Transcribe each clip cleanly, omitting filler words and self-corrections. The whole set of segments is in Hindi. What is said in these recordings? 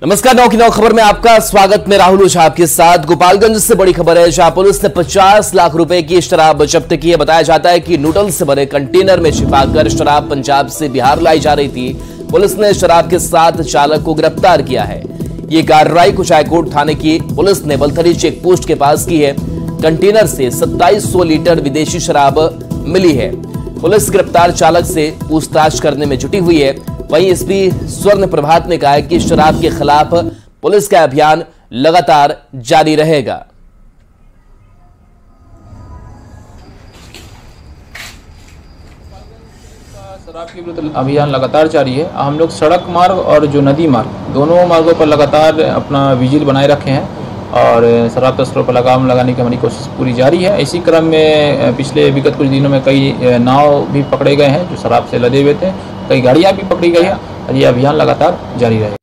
नमस्कार, 9 की 9 खबर में आपका स्वागत। मैं राहुल ओझा आपके साथ। गोपालगंज से बड़ी खबर है, जहां पुलिस ने 50 लाख रुपए की शराब जब्त की है। बताया जाता है कि नूडल्स से भरे कंटेनर में छिपाकर शराब पंजाब से बिहार लाई जा रही थी। पुलिस ने शराब के साथ चालक को गिरफ्तार किया है। ये कार्रवाई कुचायकोट थाने की पुलिस ने बलथरी चेक पोस्ट के पास की है। कंटेनर से 2700 लीटर विदेशी शराब मिली है। पुलिस गिरफ्तार चालक से पूछताछ करने में जुटी हुई है। वहीं एसपी स्वर्ण प्रभात ने कहा है कि शराब के खिलाफ पुलिस का अभियान लगातार जारी रहेगा। शराब के विरुद्ध अभियान लगातार जारी है। हम लोग सड़क मार्ग और जो नदी मार्ग दोनों मार्गों पर लगातार अपना विजिल बनाए रखे हैं और शराब तस्करों पर लगाम लगाने की हमारी कोशिश पूरी जारी है। इसी क्रम में पिछले विगत कुछ दिनों में कई नाव भी पकड़े गए हैं जो शराब से लदे हुए थे, कई गाड़ियां भी पकड़ी गई है और ये अभियान लगातार जारी रहेगा।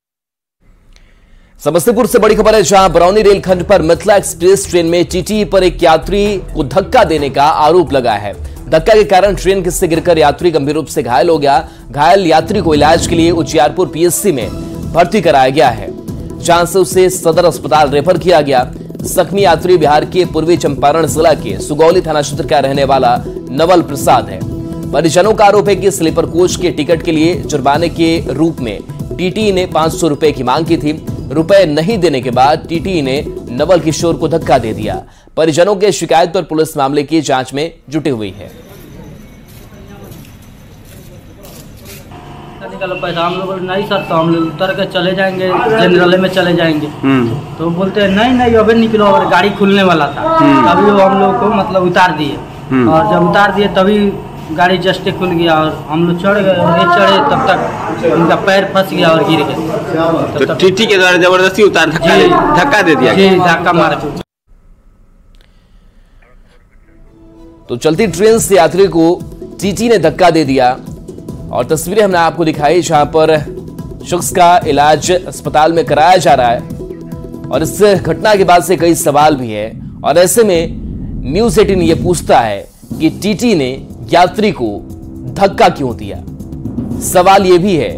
समस्तीपुर से बड़ी खबर है, जहां बरौनी रेलखंड पर मिथिला एक्सप्रेस ट्रेन में टीटी पर एक यात्री को धक्का देने का आरोप लगा है। धक्का के कारण ट्रेन से गिरकर यात्री गंभीर रूप से घायल हो गया। घायल यात्री को इलाज के लिए उजियारपुर पीएचसी में भर्ती कराया गया है, जहां से उसे सदर अस्पताल रेफर किया गया। जख्मी यात्री बिहार के पूर्वी चंपारण जिला के सुगौली थाना क्षेत्र का रहने वाला नवल प्रसाद है। परिजनों का आरोप है कि स्लीपर कोच के टिकट के लिए जुर्माने के रूप में टीटी ने 500 रुपए की मांग की थी। रुपए नहीं देने के बाद टीटी ने नवल किशोर को धक्का दे दिया। परिजनों के शिकायत पर पुलिस मामले की जांच में जुटी हुई है। पैसा हम लोग नहीं सर, तो हम लोग उतर के चले जाएंगे, जनरल में चले जाएंगे। तो बोलते हैं नहीं अभी निकलो, और गाड़ी खुलने वाला था तभी वो हम लोग को मतलब उतार दिए। और जब उतार दिए तभी गाड़ी जस्ट खुल गया और हम लोग चढ़ गए। और ये चढ़े तब तक उनका पैर फंस गया और गिर गए। तो टीटी के द्वारा जबरदस्ती उतार धक्का दे दिया। जी, धक्का मार। तो चलती ट्रेन से यात्री को टीटी ने धक्का दे दिया और तस्वीरें हमने आपको दिखाई, जहां पर शख्स का इलाज अस्पताल में कराया जा रहा है। और इस घटना के बाद से कई सवाल भी है और ऐसे में न्यूज़ 18 ये पूछता है कि टीटी ने यात्री को धक्का क्यों दिया। सवाल यह भी है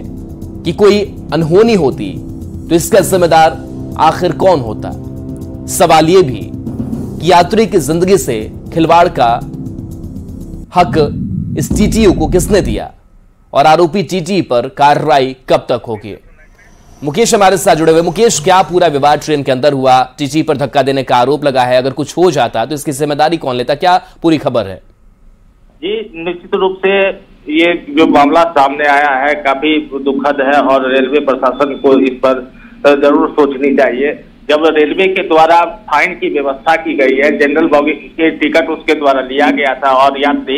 कि कोई अनहोनी होती तो इसका जिम्मेदार आखिर कौन होता। सवाल यह भी कि यात्री की जिंदगी से खिलवाड़ का हक इस टीटीयू को किसने दिया और आरोपी टीटी पर कार्रवाई कब तक होगी। मुकेश हमारे साथ जुड़े हुए। मुकेश, क्या पूरा विवाद ट्रेन के अंदर हुआ? टीटी पर धक्का देने का आरोप लगा है, अगर कुछ हो जाता तो इसकी जिम्मेदारी कौन लेता? क्या पूरी खबर है? जी, निश्चित रूप से ये जो मामला सामने आया है काफी दुखद है और रेलवे प्रशासन को इस पर जरूर सोचनी चाहिए। जब रेलवे के द्वारा फाइन की व्यवस्था की गई है, जनरल बोगी के टिकट उसके द्वारा लिया गया था और यात्री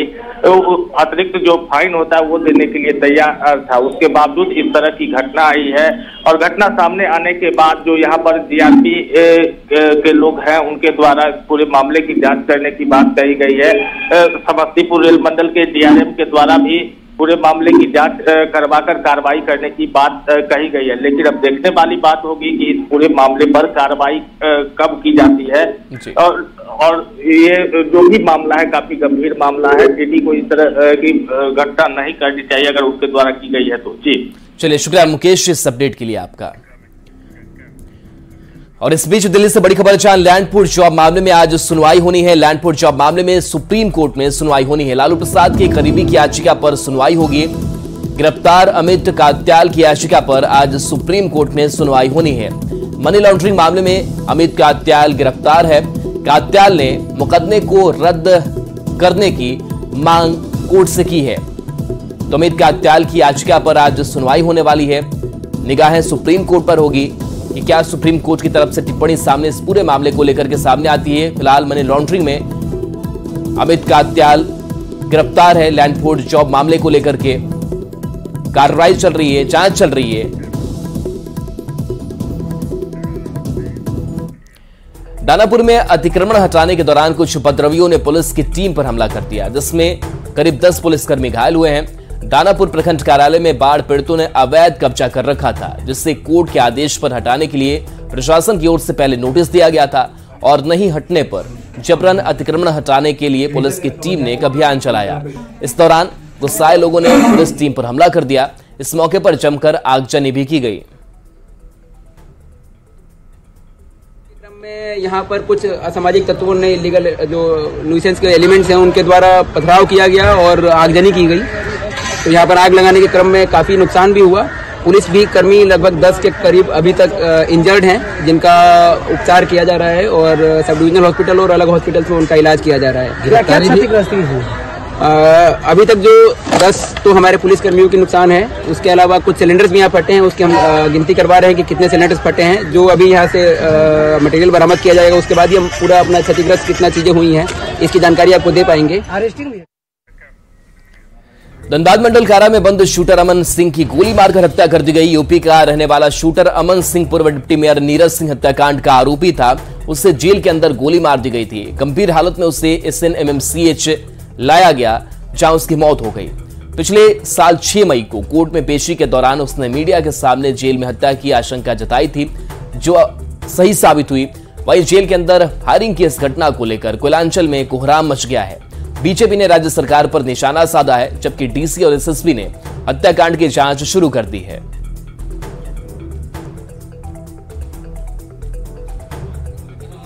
अतिरिक्त जो फाइन होता है वो देने के लिए तैयार था, उसके बावजूद इस तरह की घटना आई है। और घटना सामने आने के बाद जो यहाँ पर जीआरपी के लोग हैं उनके द्वारा पूरे मामले की जांच करने की बात कही गई है। समस्तीपुर रेल मंडल के डीआरएम के द्वारा भी पूरे मामले की जांच करवाकर कार्रवाई करने की बात कही गई है। लेकिन अब देखने वाली बात होगी कि इस पूरे मामले पर कार्रवाई कब की जाती है। और ये जो भी मामला है काफी गंभीर मामला है। टीटी को इस तरह की घटना नहीं करनी चाहिए अगर उसके द्वारा की गई है तो। जी चलिए, शुक्रिया मुकेश इस अपडेट के लिए आपका। और इस बीच दिल्ली से बड़ी खबर, जहां लैंडपुर जॉब मामले में आज सुनवाई होनी है। लैंडपुर जॉब मामले में सुप्रीम कोर्ट में सुनवाई होनी है। लालू प्रसाद के करीबी की याचिका पर सुनवाई होगी। गिरफ्तार अमित कात्याल की याचिका पर आज सुप्रीम कोर्ट में सुनवाई होनी है। मनी लॉन्ड्रिंग मामले में अमित कात्याल गिरफ्तार है। कात्याल ने मुकदमे को रद्द करने की मांग कोर्ट से की है। तो अमित कात्याल की याचिका पर आज सुनवाई होने वाली है। निगाहें सुप्रीम कोर्ट पर होगी कि क्या सुप्रीम कोर्ट की तरफ से टिप्पणी सामने इस पूरे मामले को लेकर के सामने आती है। फिलहाल मनी लॉन्ड्रिंग में अमित कात्याल गिरफ्तार है। लैंडपुर जॉब मामले को लेकर के कार्रवाई चल रही है, जांच चल रही है। दानापुर में अतिक्रमण हटाने के दौरान कुछ उपद्रवियों ने पुलिस की टीम पर हमला कर दिया, जिसमें करीब 10 पुलिसकर्मी घायल हुए हैं। दानापुर प्रखंड कार्यालय में बाढ़ पीड़ितों ने अवैध कब्जा कर रखा था, जिससे कोर्ट के आदेश पर हटाने के लिए प्रशासन की ओर से पहले नोटिस दिया गया था और नहीं हटने पर जबरन अतिक्रमण हटाने के लिए पुलिस की टीम ने एक अभियान चलाया। इस दौरान गुस्साए लोगों ने पुलिस टीम पर हमला कर दिया। इस मौके पर जमकर आगजनी भी की गई। में यहाँ पर कुछ असामाजिक तत्वों ने इलीगल जो न्यूसेंस के एलिमेंट्स हैं उनके द्वारा पथराव किया गया और आगजनी की गई। तो यहाँ पर आग लगाने के क्रम में काफ़ी नुकसान भी हुआ। पुलिस भी कर्मी लगभग 10 के करीब अभी तक इंजर्ड हैं, जिनका उपचार किया जा रहा है और सब डिविजनल हॉस्पिटल और अलग हॉस्पिटल में उनका इलाज किया जा रहा है। अभी तक जो 10 तो हमारे पुलिस कर्मियों की नुकसान है, उसके अलावा कुछ सिलेंडर्स भी यहाँ फटे हैं, उसकी हम गिनती करवा रहे हैं कि कितने सिलेंडर्स फटे हैं। जो अभी यहाँ से मटेरियल बरामद किया जाएगा उसके बाद ही हम पूरा अपना क्षतिग्रस्त कितना चीजें हुई हैं इसकी जानकारी आपको दे पाएंगे। धनबाद मंडल कारा में बंद शूटर अमन सिंह की गोली मारकर हत्या कर दी गई। यूपी का रहने वाला शूटर अमन सिंह पूर्व डिप्टी मेयर नीरज सिंह हत्याकांड का आरोपी था। उसे जेल के अंदर गोली मार दी गई थी। गंभीर हालत में उसे SNMMCH लाया गया, जहां उसकी मौत हो गई। पिछले साल 6 मई को कोर्ट में पेशी के दौरान उसने मीडिया के सामने जेल में हत्या की आशंका जताई थी, जो सही साबित हुई। वहीं जेल के अंदर फायरिंग की इस घटना को लेकर कोयलांचल में कोहराम मच गया है। बीजेपी ने राज्य सरकार पर निशाना साधा है, जबकि डीसी और SSP ने हत्याकांड की जांच शुरू कर दी है।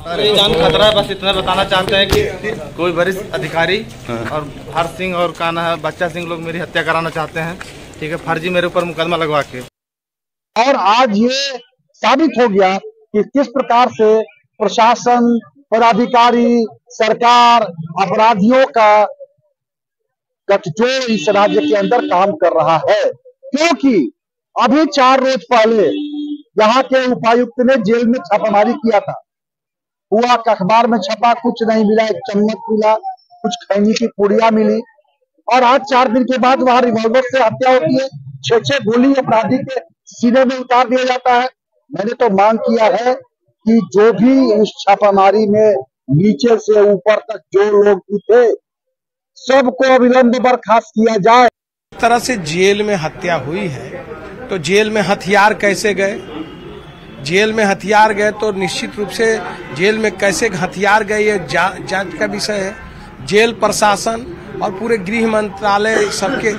जान खतरा है, बस इतना बताना चाहते हैं कि कोई वरिष्ठ अधिकारी और हर्ष सिंह और कान्हा है बच्चा सिंह लोग मेरी हत्या कराना चाहते हैं। ठीक है, फर्जी मेरे ऊपर मुकदमा लगवा के। और आज ये साबित हो गया कि किस प्रकार से प्रशासन, पदाधिकारी, सरकार अपराधियों का गठजोड़ इस राज्य के अंदर काम कर रहा है। क्योंकि अभी 4 रोज पहले यहाँ के उपायुक्त ने जेल में छापामारी किया था। हुआ अखबार में छपा, कुछ नहीं मिला, एक चम्मच मिला, कुछ खैनी की पुड़िया मिली। और आज 4 दिन के बाद वहां रिवॉल्वर से हत्या होती है, 6-6 गोली अपराधी के सीने में उतार दिया जाता है। मैंने तो मांग किया है कि जो भी इस छापामारी में नीचे से ऊपर तक जो लोग थे सबको अविलंब बर्खास्त किया जाए। इस तरह से जेल में हत्या हुई है तो जेल में हथियार कैसे गए? जेल में हथियार गए तो निश्चित रूप से जेल में कैसे हथियार गए ये जांच का विषय है। जेल प्रशासन और पूरे गृह मंत्रालय सबके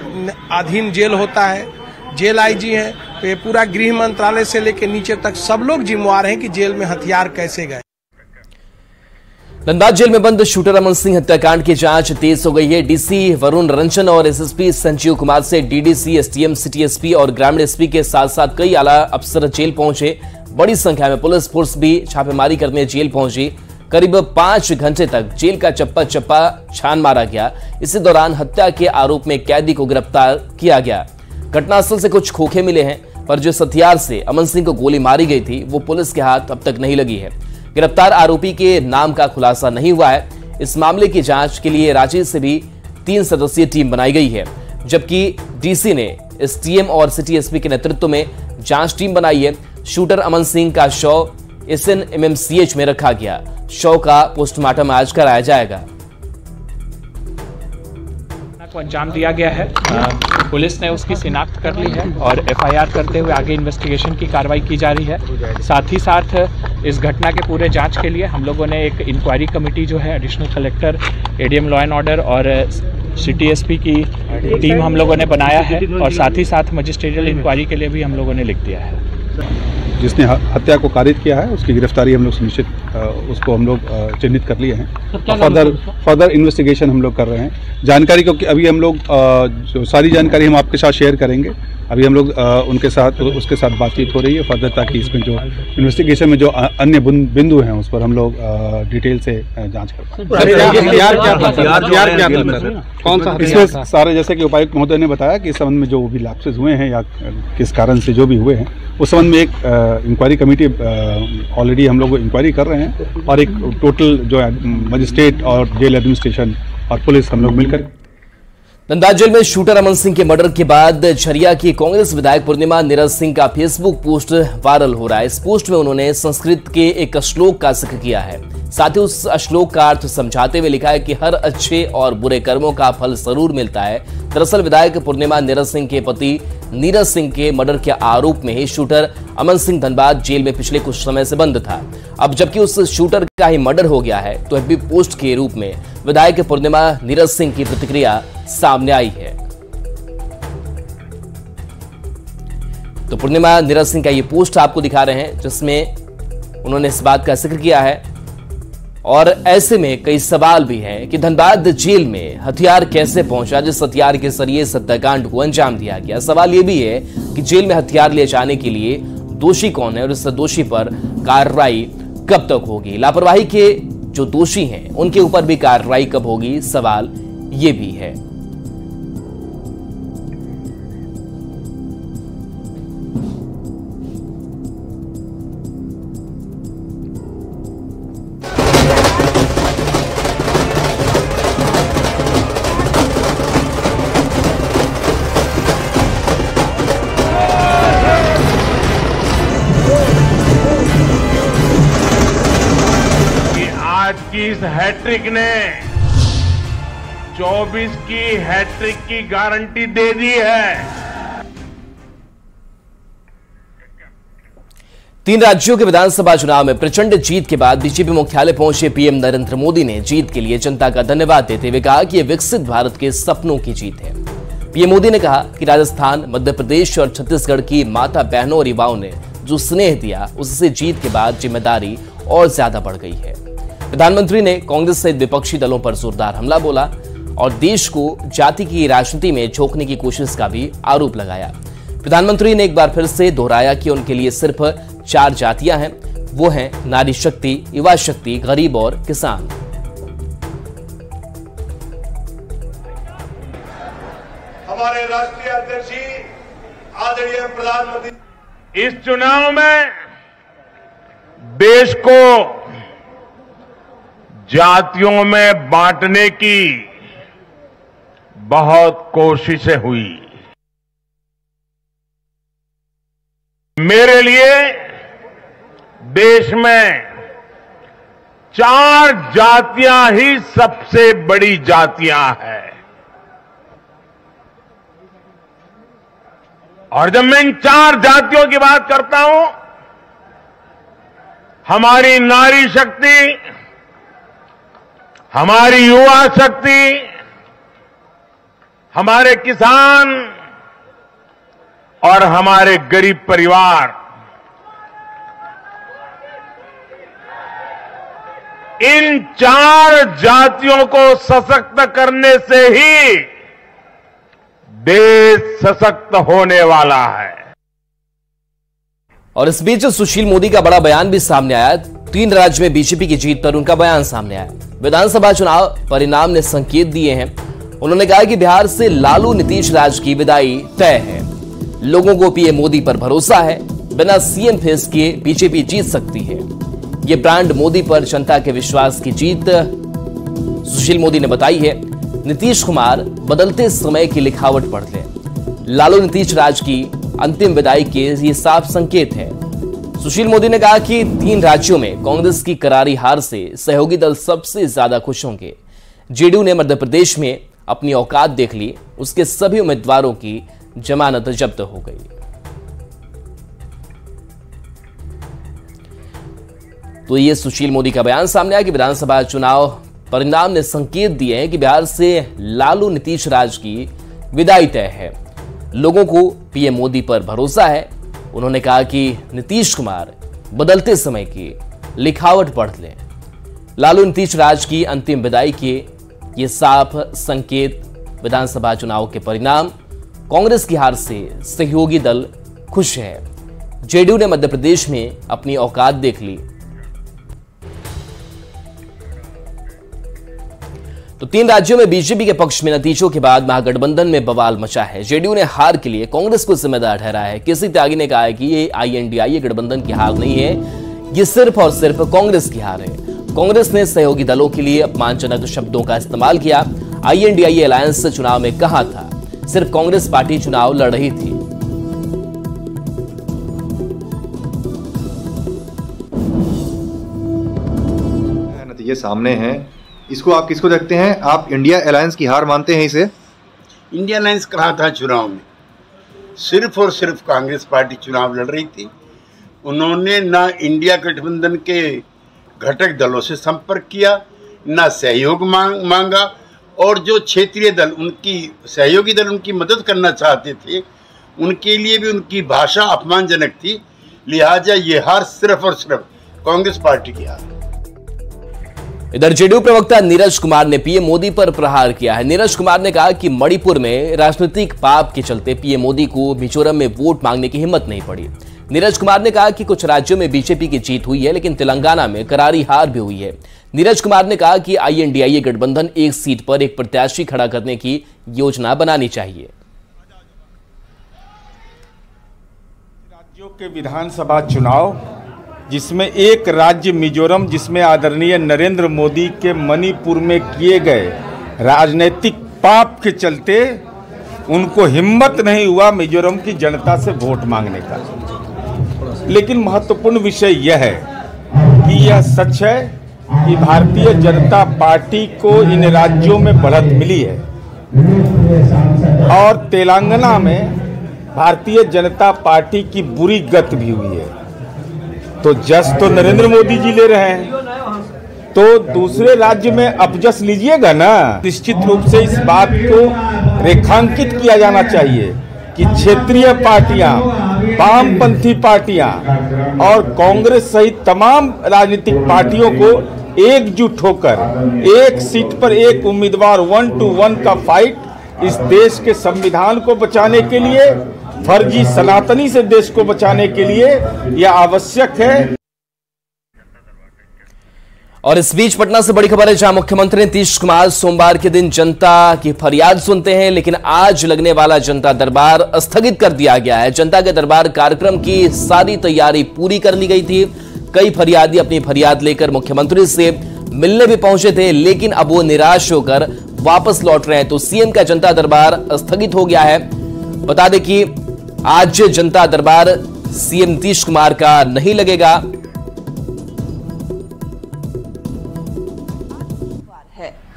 अधीन जेल होता है। जेल IG है तो ये पूरा गृह मंत्रालय से लेकर नीचे तक सब लोग जिम्मेवार हैं कि जेल में हथियार कैसे गए। धनबाद जेल में बंद शूटर अमन सिंह हत्याकांड की जांच तेज हो गई है। डीसी वरुण रंजन और SSP संजीव कुमार से DDC, STM, City SP और ग्रामीण SP के साथ साथ कई आला अफसर जेल पहुंचे। बड़ी संख्या में पुलिस फोर्स भी छापेमारी करने जेल पहुंची। करीब 5 घंटे तक जेल का चप्पा चप्पा छान मारा गया। इसी दौरान हत्या के आरोप में कैदी को गिरफ्तार किया गया। घटनास्थल से कुछ खोखे मिले हैं, पर जो हथियार से अमन सिंह को गोली मारी गई थी वो पुलिस के हाथ अब तक नहीं लगी है। गिरफ्तार आरोपी के नाम का खुलासा नहीं हुआ है। इस मामले की जांच के लिए रांची से भी 3 सदस्यीय टीम बनाई गई है, जबकि डीसी ने STM और City SP के नेतृत्व में जांच टीम बनाई है। शूटर अमन सिंह का शव SNMMCH में रखा गया। शव का पोस्टमार्टम आज कराया जाएगा। को अंजाम दिया गया है। पुलिस ने उसकी शिनाख्त कर ली है और FIR करते हुए आगे इन्वेस्टिगेशन की कार्रवाई की जा रही है। साथ ही साथ इस घटना के पूरे जांच के लिए हम लोगों ने एक इंक्वायरी कमेटी जो है additional collector, ADM law and order और City SP की टीम हम लोगों ने बनाया है और साथ ही साथ मजिस्ट्रियल इंक्वायरी के लिए भी हम लोगों ने लिख दिया है। जिसने हत्या को कारित किया है उसकी गिरफ्तारी हम लोग सुनिश्चित उसको हम लोग चिन्हित कर लिए हैं। फर्दर इन्वेस्टिगेशन हम लोग कर रहे हैं। जानकारी को अभी हम लोग जो सारी जानकारी हम आपके साथ शेयर करेंगे। अभी हम लोग उसके साथ बातचीत हो रही है फर्दर, ताकि इसमें जो इन्वेस्टिगेशन में जो अन्य बिंदु हैं उस पर हम लोग डिटेल से जांच कर पाएं। इसमें सारे जैसे कि उपायुक्त महोदय ने बताया कि इस संबंध में जो भी लैप्सेस हुए हैं या किस कारण से जो भी हुए हैं उस संबंध में एक इंक्वायरी कमेटी ऑलरेडी हम लोग इंक्वायरी कर रहे हैं और एक टोटल जो मजिस्ट्रेट और जेल एडमिनिस्ट्रेशन और पुलिस हम लोग मिलकर। धनबाद जेल में शूटर अमन सिंह के मर्डर के बाद झरिया की कांग्रेस विधायक पूर्णिमा नीरज सिंह का फेसबुक पोस्ट वायरल हो रहा है। इस पोस्ट में उन्होंने संस्कृत के एक श्लोक का जिक्र किया है। साथ ही उस श्लोक का अर्थ समझाते हुए लिखा है कि हर अच्छे और बुरे कर्मों का फल जरूर मिलता है। दरअसल विधायक पूर्णिमा नीरज सिंह के पति नीरज सिंह के मर्डर के आरोप में ही शूटर अमन सिंह धनबाद जेल में पिछले कुछ समय से बंद था। अब जबकि उस शूटर का ही मर्डर हो गया है तो FB पोस्ट के रूप में विधायक पूर्णिमा नीरज सिंह की प्रतिक्रिया सामने आई है। तो पूर्णिमा नीरज सिंह का ये पोस्ट आपको दिखा रहे हैं, जिसमें उन्होंने इस बात का जिक्र किया है। और ऐसे में कई सवाल भी हैं कि धनबाद जेल में हथियार कैसे पहुंचा, जिस हथियार के जरिए इस हत्याकांड को अंजाम दिया गया। सवाल यह भी है कि जेल में हथियार ले जाने के लिए दोषी कौन है और इस दोषी पर कार्रवाई कब तक होगी। लापरवाही के जो दोषी हैं उनके ऊपर भी कार्रवाई कब होगी, सवाल ये भी है। इस हैट्रिक ने 24 की हैट्रिक की गारंटी दे दी है। 3 राज्यों के विधानसभा चुनाव में प्रचंड जीत के बाद बीजेपी मुख्यालय पहुंचे पीएम नरेंद्र मोदी ने जीत के लिए जनता का धन्यवाद देते हुए कहा कि यह विकसित भारत के सपनों की जीत है। पीएम मोदी ने कहा कि राजस्थान, मध्य प्रदेश और छत्तीसगढ़ की माता बहनों और युवाओं ने जो स्नेह दिया, उससे जीत के बाद जिम्मेदारी और ज्यादा बढ़ गई है। प्रधानमंत्री ने कांग्रेस सहित विपक्षी दलों पर जोरदार हमला बोला और देश को जाति की राजनीति में झोंकने की कोशिश का भी आरोप लगाया। प्रधानमंत्री ने एक बार फिर से दोहराया कि उनके लिए सिर्फ 4 जातियां हैं, वो हैं नारी शक्ति, युवा शक्ति, गरीब और किसान। हमारे राष्ट्रीय अध्यक्ष आदरणीय प्रधानमंत्री इस चुनाव में देश को जातियों में बांटने की बहुत कोशिशें हुई। मेरे लिए देश में 4 जातियां ही सबसे बड़ी जातियां हैं। और जब मैं इन 4 जातियों की बात करता हूं, हमारी नारी शक्ति, हमारी युवा शक्ति, हमारे किसान और हमारे गरीब परिवार, इन 4 जातियों को सशक्त करने से ही देश सशक्त होने वाला है। और इस बीच सुशील मोदी का बड़ा बयान भी सामने आया। 3 राज्य में बीजेपी की जीत पर उनका बयान सामने आया। विधानसभा चुनाव परिणाम ने संकेत दिए हैं। उन्होंने कहा कि बिहार से लालू नीतीश राज की विदाई तय है। लोगों को पीएम मोदी पर भरोसा है। बिना सीएम फेस के बीजेपी जीत सकती है। ये ब्रांड मोदी पर जनता के विश्वास की जीत सुशील मोदी ने बताई है। नीतीश कुमार बदलते समय की लिखावट पढ़ ले। लालू नीतीश राज की अंतिम विदाई के ये साफ संकेत है। सुशील मोदी ने कहा कि 3 राज्यों में कांग्रेस की करारी हार से सहयोगी दल सबसे ज्यादा खुश होंगे। जेडीयू ने मध्य प्रदेश में अपनी औकात देख ली। उसके सभी उम्मीदवारों की जमानत जब्त हो गई। तो ये सुशील मोदी का बयान सामने आया कि विधानसभा चुनाव परिणाम ने संकेत दिए हैं कि बिहार से लालू नीतीश राज की विदाई तय है। लोगों को पीएम मोदी पर भरोसा है। उन्होंने कहा कि नीतीश कुमार बदलते समय की लिखावट पढ़ लें। लालू नीतीश राज की अंतिम विदाई के ये साफ संकेत विधानसभा चुनाव के परिणाम। कांग्रेस की हार से सहयोगी दल खुश है। जेडीयू ने मध्य प्रदेश में अपनी औकात देख ली। तो 3 राज्यों में बीजेपी के पक्ष में नतीजों के बाद महागठबंधन में बवाल मचा है। जेडीयू ने हार के लिए कांग्रेस को जिम्मेदार ठहराया है। केसी त्यागी ने कहा है कि ये आईएनडीआई गठबंधन की हार नहीं है, ये सिर्फ और सिर्फ कांग्रेस की हार है। कांग्रेस ने सहयोगी दलों के लिए अपमानजनक शब्दों का इस्तेमाल किया। आईएनडीआई अलायंस चुनाव में कहा था, सिर्फ कांग्रेस पार्टी चुनाव लड़ रही थी। नतीजे सामने हैं, इसको आप किसको देखते हैं? आप इंडिया अलायंस की हार मानते हैं इसे? इंडिया अलायंस कहा था चुनाव में, सिर्फ और सिर्फ कांग्रेस पार्टी चुनाव लड़ रही थी। उन्होंने ना इंडिया गठबंधन के घटक दलों से संपर्क किया, ना सहयोग मांगा, और जो क्षेत्रीय दल उनकी सहयोगी दल उनकी मदद करना चाहते थे, उनके लिए भी उनकी भाषा अपमानजनक थी। लिहाजा ये हार सिर्फ और सिर्फ कांग्रेस पार्टी की हार। इधर जेडीयू प्रवक्ता नीरज कुमार ने पीएम मोदी पर प्रहार किया है। नीरज कुमार ने कहा कि मणिपुर में राजनीतिक पाप के चलते पीएम मोदी को मिजोरम में वोट मांगने की हिम्मत नहीं पड़ी। नीरज कुमार ने कहा कि कुछ राज्यों में बीजेपी की जीत हुई है, लेकिन तेलंगाना में करारी हार भी हुई है। नीरज कुमार ने कहा कि INDIA गठबंधन एक सीट पर एक प्रत्याशी खड़ा करने की योजना बनानी चाहिए। राज्यों के विधानसभा चुनाव, जिसमें एक राज्य मिजोरम, जिसमें आदरणीय नरेंद्र मोदी के मणिपुर में किए गए राजनीतिक पाप के चलते उनको हिम्मत नहीं हुआ मिजोरम की जनता से वोट मांगने का। लेकिन महत्वपूर्ण विषय यह है कि यह सच है कि भारतीय जनता पार्टी को इन राज्यों में बढ़त मिली है और तेलंगाना में भारतीय जनता पार्टी की बुरी गत भी हुई है। तो जस तो नरेंद्र मोदी जी ले रहे हैं, तो दूसरे राज्य में अपजस लीजिएगा ना। निश्चित रूप से इस बात को रेखांकित किया जाना चाहिए कि क्षेत्रीय पार्टियां, वामपंथी पार्टियां और कांग्रेस सहित तमाम राजनीतिक पार्टियों को एकजुट होकर एक सीट पर एक उम्मीदवार 1 to 1 का फाइट इस देश के संविधान को बचाने के लिए, फर्जी सनातनी से देश को बचाने के लिए यह आवश्यक है। और इस बीच पटना से बड़ी खबर है, जहां मुख्यमंत्री नीतीश कुमार सोमवार के दिन जनता की फरियाद सुनते हैं, लेकिन आज लगने वाला जनता दरबार स्थगित कर दिया गया है। जनता के दरबार कार्यक्रम की सारी तैयारी पूरी कर ली गई थी। कई फरियादी अपनी फरियाद लेकर मुख्यमंत्री से मिलने भी पहुंचे थे, लेकिन अब वो निराश होकर वापस लौट रहे हैं। तो सीएम का जनता दरबार स्थगित हो गया है। बता दें कि आज जनता दरबार सीएम नीतीश कुमार का नहीं लगेगा।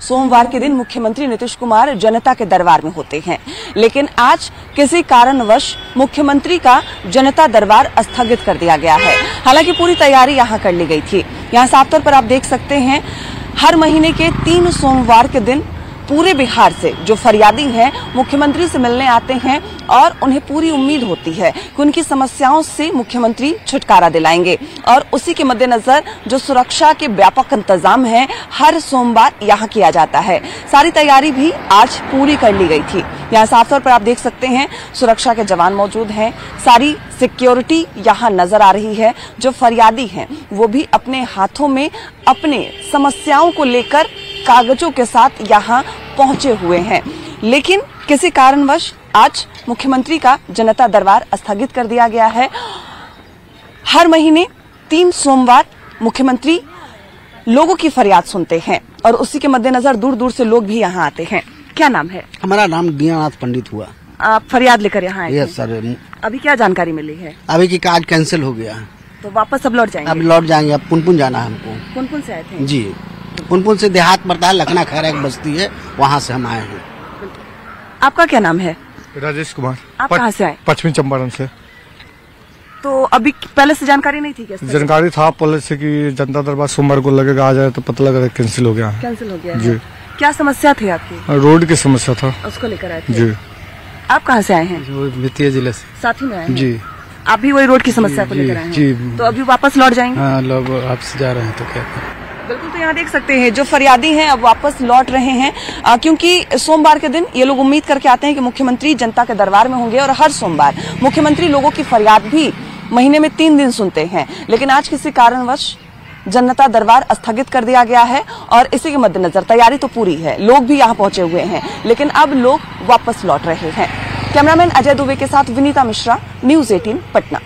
सोमवार के दिन मुख्यमंत्री नीतीश कुमार जनता के दरबार में होते हैं, लेकिन आज किसी कारणवश मुख्यमंत्री का जनता दरबार स्थगित कर दिया गया है। हालांकि पूरी तैयारी यहां कर ली गई थी। यहां साफ तौर पर आप देख सकते हैं, हर महीने के 3 सोमवार के दिन पूरे बिहार से जो फरियादी हैं मुख्यमंत्री से मिलने आते हैं और उन्हें पूरी उम्मीद होती है कि उनकी समस्याओं से मुख्यमंत्री छुटकारा दिलाएंगे। और उसी के मद्देनजर जो सुरक्षा के व्यापक इंतजाम हैं, हर सोमवार यहां किया जाता है। सारी तैयारी भी आज पूरी कर ली गई थी। यहाँ साफ तौर पर आप देख सकते हैं, सुरक्षा के जवान मौजूद हैं, सारी सिक्योरिटी यहाँ नजर आ रही है। जो फरियादी हैं वो भी अपने हाथों में अपने समस्याओं को लेकर कागजों के साथ यहाँ पहुंचे हुए हैं, लेकिन किसी कारणवश आज मुख्यमंत्री का जनता दरबार स्थगित कर दिया गया है। हर महीने 3 सोमवार मुख्यमंत्री लोगों की फरियाद सुनते हैं और उसी के मद्देनजर दूर दूर से लोग भी यहाँ आते हैं। क्या नाम है? हमारा नाम दीनानाथ पंडित हुआ। आप फरियाद लेकर यहाँ आए? Yes sir. अभी क्या जानकारी मिली है? अभी की आज कैंसिल हो गया, तो वापस अब लौट जाएंगे? अब लौट जाएंगे। अब पुनपुन जाना है हमको। पुनपुन से आए थे? जी, पुनपुन से देहात पड़ता है, लखना खैरा एक बस्ती है, वहाँ से हम आए हैं। आपका क्या नाम है? राजेश कुमार। आप कहाँ से आए? पश्चिमी चंपारण से। तो अभी पहले से जानकारी नहीं थी? कैसे जानकारी था पहले से कि जनता दरबार सोमवार को लगेगा, आ जाए, तो पता लगा कैंसिल हो गया। कैंसिल हो गया जी। क्या समस्या थी आपकी? रोड की समस्या था, उसको लेकर आए थे। जी। आप कहाँ से आए हैं? वित्तीय जिले से। साथ ही में आए हैं? जी। आप भी वही रोड की समस्या को लेकर आए हैं? जी। तो अभी वापस लौट जाएंगे? हाँ, लोग वापस जा रहे हैं, तो क्या करें। बिल्कुल, तो यहाँ देख सकते हैं जो फरियादी हैं अब वापस लौट रहे हैं, क्योंकि सोमवार के दिन ये लोग उम्मीद करके आते हैं कि मुख्यमंत्री जनता के दरबार में होंगे और हर सोमवार मुख्यमंत्री लोगों की फरियाद भी महीने में 3 दिन सुनते हैं। लेकिन आज किसी कारणवश जनता दरबार स्थगित कर दिया गया है और इसी के मद्देनजर तैयारी तो पूरी है, लोग भी यहाँ पहुंचे हुए हैं, लेकिन अब लोग वापस लौट रहे हैं। कैमरामैन अजय दुबे के साथ विनीता मिश्रा, न्यूज़ 18 पटना।